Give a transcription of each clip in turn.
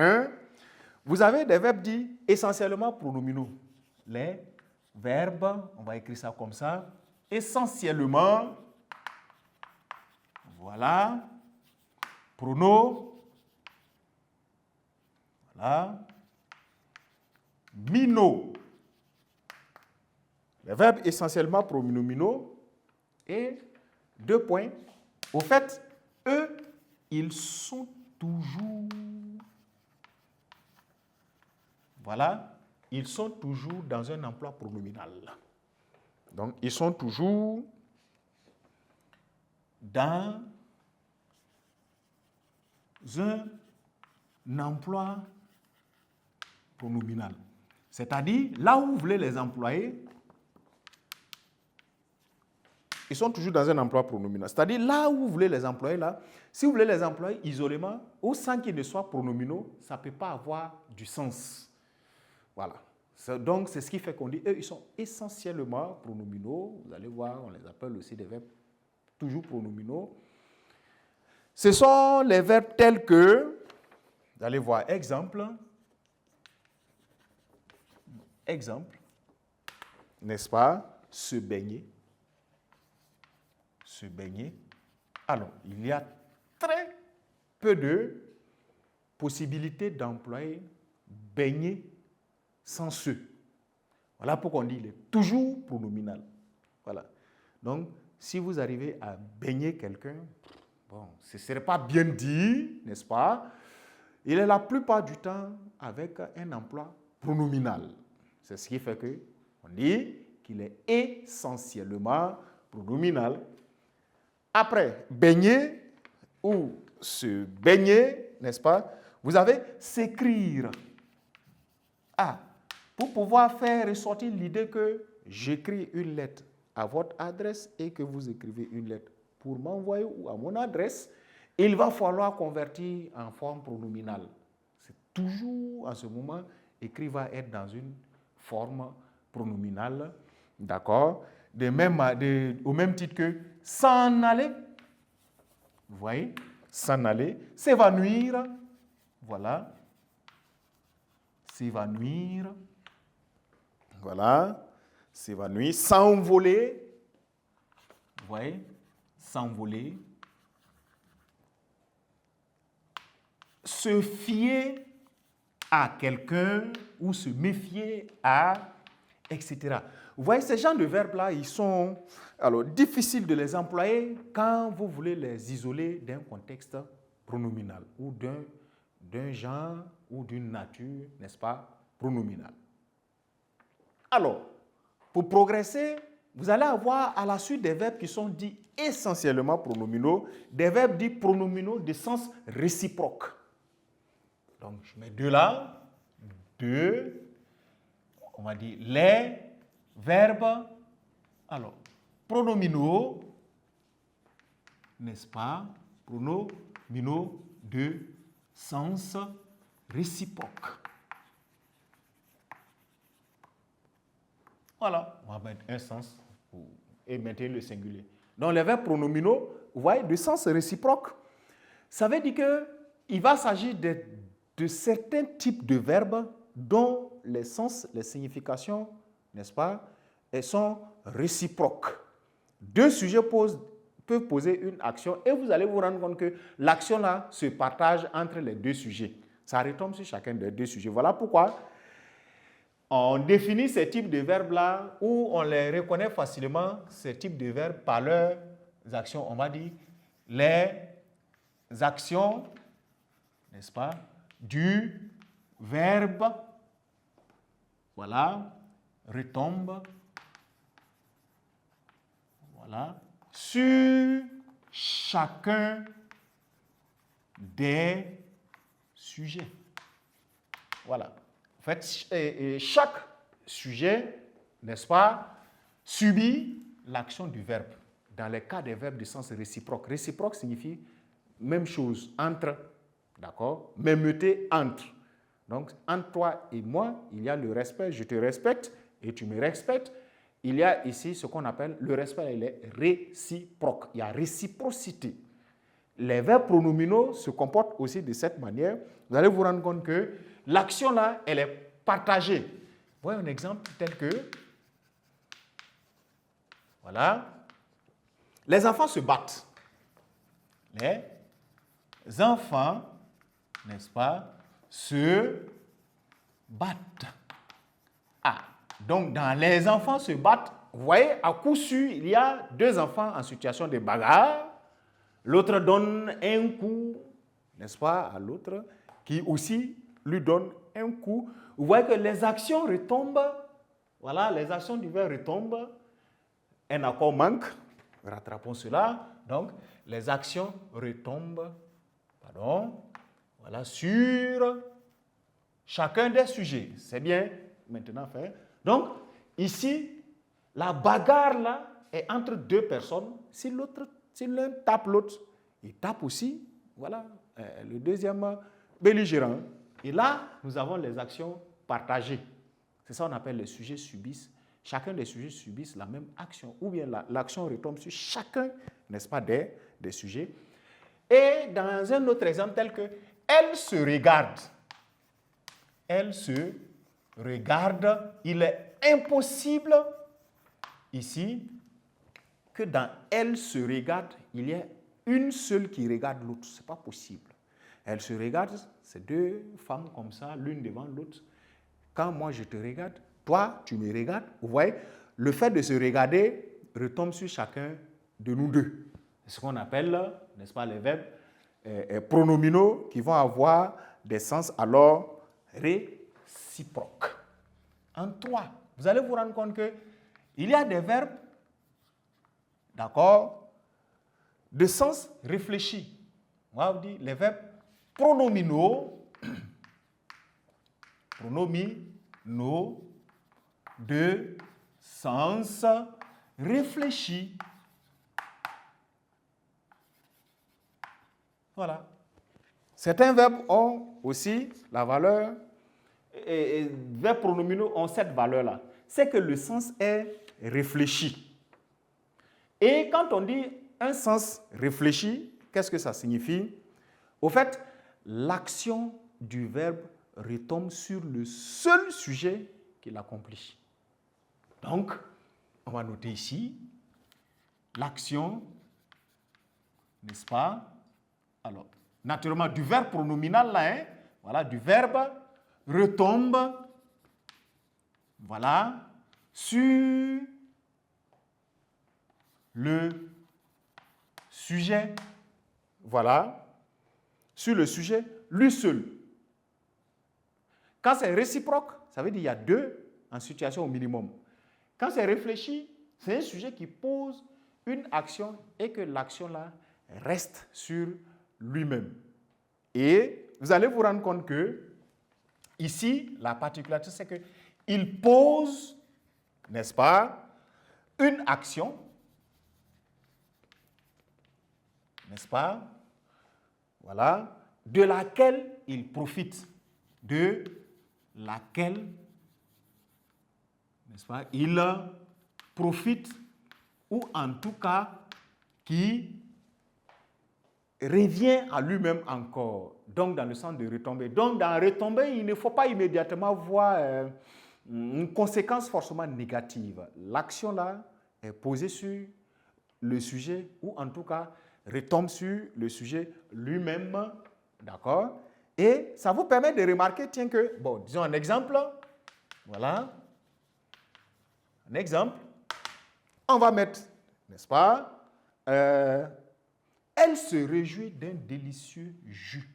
1. Vous avez des verbes dits essentiellement pronominaux. Les verbes, on va écrire ça comme ça, essentiellement, voilà, voilà, minaux. Les verbes essentiellement pronominaux et 2 points. Au fait, eux, ils sont toujours, voilà, ils sont toujours dans un emploi pronominal. Donc, ils sont toujours dans un emploi pronominal. C'est-à-dire, là où vous voulez les employer, ils sont toujours dans un emploi pronominal. C'est-à-dire, là où vous voulez les employer, là, si vous voulez les employer isolément ou sans qu'ils ne soient pronominaux, ça ne peut pas avoir du sens. Voilà. Donc, c'est ce qui fait qu'on dit, eux, ils sont essentiellement pronominaux. Vous allez voir, on les appelle aussi des verbes toujours pronominaux. Ce sont les verbes tels que, vous allez voir, exemple, n'est-ce pas, se baigner. Se baigner. Alors, il y a très peu de possibilités d'employer baigner sans se. Voilà pourquoi on dit qu'il est toujours pronominal. Voilà. Donc, si vous arrivez à baigner quelqu'un, bon, ce ne serait pas bien dit, n'est-ce pas? Il est la plupart du temps avec un emploi pronominal. C'est ce qui fait qu'on dit qu'il est essentiellement pronominal. Après, baigner ou se baigner, n'est-ce pas? Vous avez s'écrire. Ah, pour pouvoir faire ressortir l'idée que j'écris une lettre à votre adresse et que vous écrivez une lettre pour m'envoyer ou à mon adresse, il va falloir convertir en forme pronominale. C'est toujours à ce moment, écrit va être dans une forme pronominale, d'accord? Au même titre que s'en aller, vous voyez, s'en aller, s'évanouir, voilà, s'évanouir, voilà, s'évanouir, s'envoler, vous voyez, s'envoler, se fier à quelqu'un ou se méfier à, etc. Vous voyez, ces genres de verbes-là, ils sont difficiles de les employer quand vous voulez les isoler d'un contexte pronominal ou d'un genre ou d'une nature, n'est-ce pas, pronominale. Alors, pour progresser, vous allez avoir à la suite des verbes qui sont dits essentiellement pronominaux, des verbes dits pronominaux de sens réciproque. Donc, je mets 2 là, 2, on va dire les verbes, alors, pronominaux, n'est-ce pas, pronominaux de sens réciproque. Voilà, on va mettre un sens et maintenir le singulier. Donc, les verbes pronominaux, vous voyez, de sens réciproque, ça veut dire qu'il va s'agir de certains types de verbes dont les sens, les significations, n'est-ce pas, elles sont réciproques. 2 sujets peuvent poser une action et vous allez vous rendre compte que l'action-là se partage entre les 2 sujets. Ça retombe sur chacun des 2 sujets. Voilà pourquoi on définit ces types de verbes-là où on les reconnaît facilement, ces types de verbes, par leurs actions. On va dire les actions, n'est-ce pas, du verbe, voilà, retombe, voilà, sur chacun des sujets. Voilà. En fait, chaque sujet, n'est-ce pas, subit l'action du verbe. Dans les cas des verbes de sens réciproque. Réciproque signifie même chose, entre, d'accord, mêmeté entre. Donc, entre toi et moi, il y a le respect, je te respecte et tu me respectes. Il y a ici ce qu'on appelle le respect, il est réciproque. Il y a réciprocité. les verbes pronominaux se comportent aussi de cette manière. Vous allez vous rendre compte que l'action là, elle est partagée. Voyez un exemple tel que, voilà, les enfants se battent. Les enfants, n'est-ce pas, se battent. Ah, donc dans les enfants se battent, vous voyez, à coup sûr, il y a deux enfants en situation de bagarre. L'autre donne un coup, n'est-ce pas, à l'autre, qui aussi lui donne un coup. Vous voyez que les actions retombent, voilà, les actions du verbe retombent. Un accord manque, rattrapons cela. Donc, les actions retombent, voilà, sur chacun des sujets. C'est bien maintenant fait. Donc, ici, la bagarre là est entre deux personnes. Si l'un tape l'autre, il tape aussi, voilà, le deuxième belligérant. Et là, nous avons les actions partagées. C'est ça qu'on appelle les sujets subissent. Chacun des sujets subissent la même action, ou bien l'action retombe sur chacun, n'est-ce pas, des sujets. Et dans un autre exemple tel que elle se regarde. Elle se regarde. Il est impossible ici que dans elle se regarde, il y ait une seule qui regarde l'autre. Ce n'est pas possible. Elle se regarde, c'est deux femmes comme ça, l'une devant l'autre. Quand moi je te regarde, toi tu me regardes. Vous voyez, le fait de se regarder retombe sur chacun de nous deux. C'est ce qu'on appelle, n'est-ce pas, les verbes pronominaux qui vont avoir des sens alors réciproques. En toi, vous allez vous rendre compte qu'il y a des verbes, d'accord, de sens réfléchi. On va vous dire les verbes pronominaux, de sens réfléchi. Voilà. Certains verbes ont aussi la valeur, et verbes pronominaux ont cette valeur-là. C'est que le sens est réfléchi. Et quand on dit un sens réfléchi, qu'est-ce que ça signifie? Au fait, l'action du verbe retombe sur le seul sujet qu'il accomplit. Donc, on va noter ici l'action, n'est-ce pas? Alors, naturellement, du verbe pronominal là, hein, voilà, du verbe retombe, voilà, sur le sujet, voilà, sur le sujet, lui seul. Quand c'est réciproque, ça veut dire qu'il y a deux en situation au minimum. Quand c'est réfléchi, c'est un sujet qui pose une action et que l'action là reste sur lui-même. Et vous allez vous rendre compte que ici, la particularité, c'est qu'il pose, n'est-ce pas, une action, n'est-ce pas, voilà, de laquelle il profite, de laquelle, n'est-ce pas, il profite, ou en tout cas, qui revient à lui-même encore, donc dans le sens de retomber. Donc dans retomber, il ne faut pas immédiatement voir une conséquence forcément négative. L'action là est posée sur le sujet, ou en tout cas retombe sur le sujet lui-même, d'accord? Et ça vous permet de remarquer, tiens que, bon, disons un exemple, voilà, un exemple, on va mettre, n'est-ce pas, elle se réjouit d'un délicieux jus.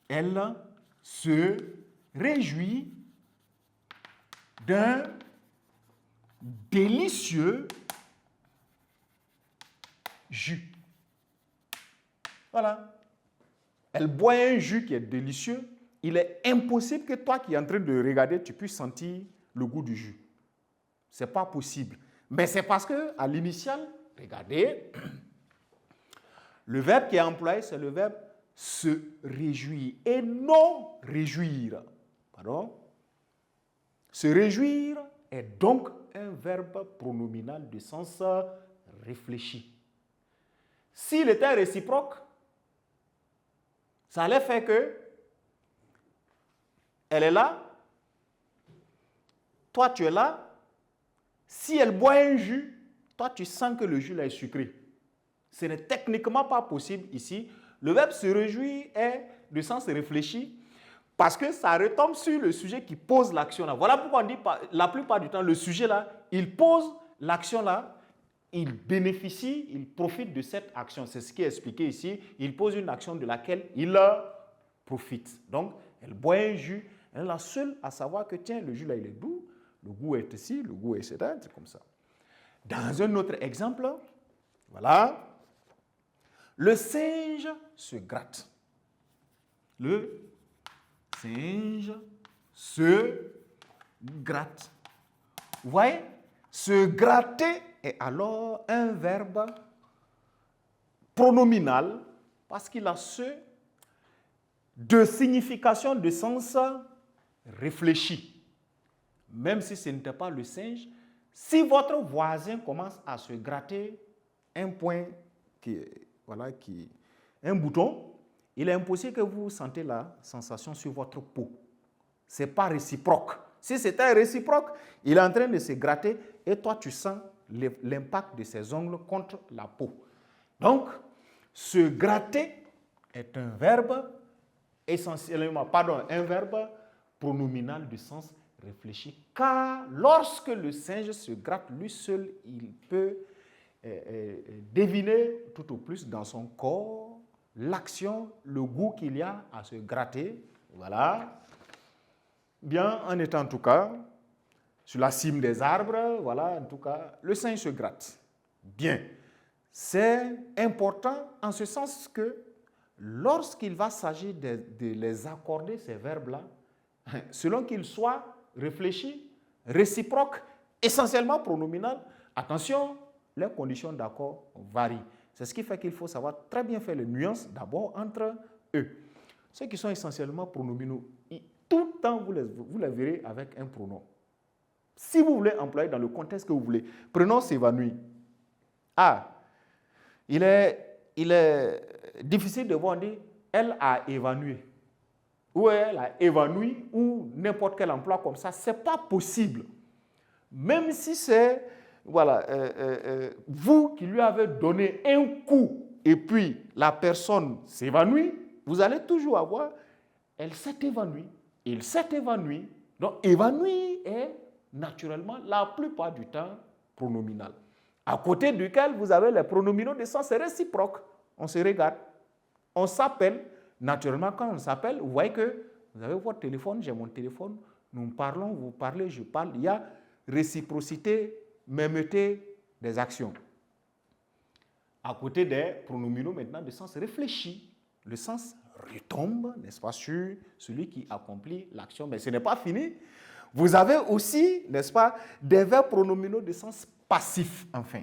Elle se réjouit d'un délicieux jus. Voilà. Elle boit un jus qui est délicieux. Il est impossible que toi qui es en train de regarder, tu puisses sentir le goût du jus. Ce n'est pas possible. Mais c'est parce qu'à l'initial, regardez, le verbe qui est employé, c'est le verbe se réjouir et non réjouir. Pardon? Se réjouir est donc un verbe pronominal de sens réfléchi. s'il était réciproque, ça allait faire que elle est là, toi tu es là. Si elle boit un jus, toi tu sens que le jus là est sucré. Ce n'est techniquement pas possible ici. Le verbe se réjouir est de sens réfléchi parce que ça retombe sur le sujet qui pose l'action là. Voilà pourquoi on dit la plupart du temps, le sujet là, il pose l'action là, il bénéficie, il profite de cette action. C'est ce qui est expliqué ici. Il pose une action de laquelle il profite. Donc, elle boit un jus, elle est la seule à savoir que tiens, le jus là, il est doux, le goût est ici, le goût est c'est comme ça. Dans un autre exemple, voilà. Le singe se gratte. Le singe se gratte. Vous voyez, se gratter est alors un verbe pronominal parce qu'il a ce de signification de sens réfléchi. Même si ce n'était pas le singe, si votre voisin commence à se gratter un point un bouton, il est impossible que vous sentez la sensation sur votre peau. Ce n'est pas réciproque. Si c'était réciproque, il est en train de se gratter et toi, tu sens l'impact de ses ongles contre la peau. Donc, se gratter est un verbe un verbe pronominal du sens réfléchi. Car lorsque le singe se gratte lui seul, il peut deviner tout au plus dans son corps l'action, le goût qu'il y a à se gratter. Voilà. Bien, en étant en tout cas sur la cime des arbres, voilà, en tout cas, le singe se gratte. Bien. C'est important en ce sens que lorsqu'il va s'agir de les accorder, ces verbes-là, selon qu'ils soient réfléchis, réciproques, essentiellement pronominal, attention, les conditions d'accord varient. C'est ce qui fait qu'il faut savoir très bien faire les nuances d'abord entre eux. Ceux qui sont essentiellement pronominaux, tout le temps vous les verrez avec un pronom. Si vous voulez employer dans le contexte que vous voulez, prenons s'évanouir. Ah, il est difficile de voir dire elle a évanoui ou elle a évanoui ou n'importe quel emploi comme ça. Ce n'est pas possible. Même si c'est vous qui lui avez donné un coup et puis la personne s'évanouit, vous allez toujours avoir elle s'est évanouie, il s'est évanoui. Donc évanoui est naturellement la plupart du temps pronominal. À côté duquel vous avez les pronominaux de sens réciproque. On se regarde, on s'appelle. Naturellement, quand on s'appelle, vous voyez que vous avez votre téléphone, j'ai mon téléphone, nous parlons, vous parlez, je parle. Il y a réciprocité, mêmeté des actions. À côté des pronominaux maintenant de sens réfléchi, le sens retombe, n'est-ce pas, sur celui qui accomplit l'action. Mais ce n'est pas fini. Vous avez aussi, n'est-ce pas, des verbes pronominaux de sens passif, enfin.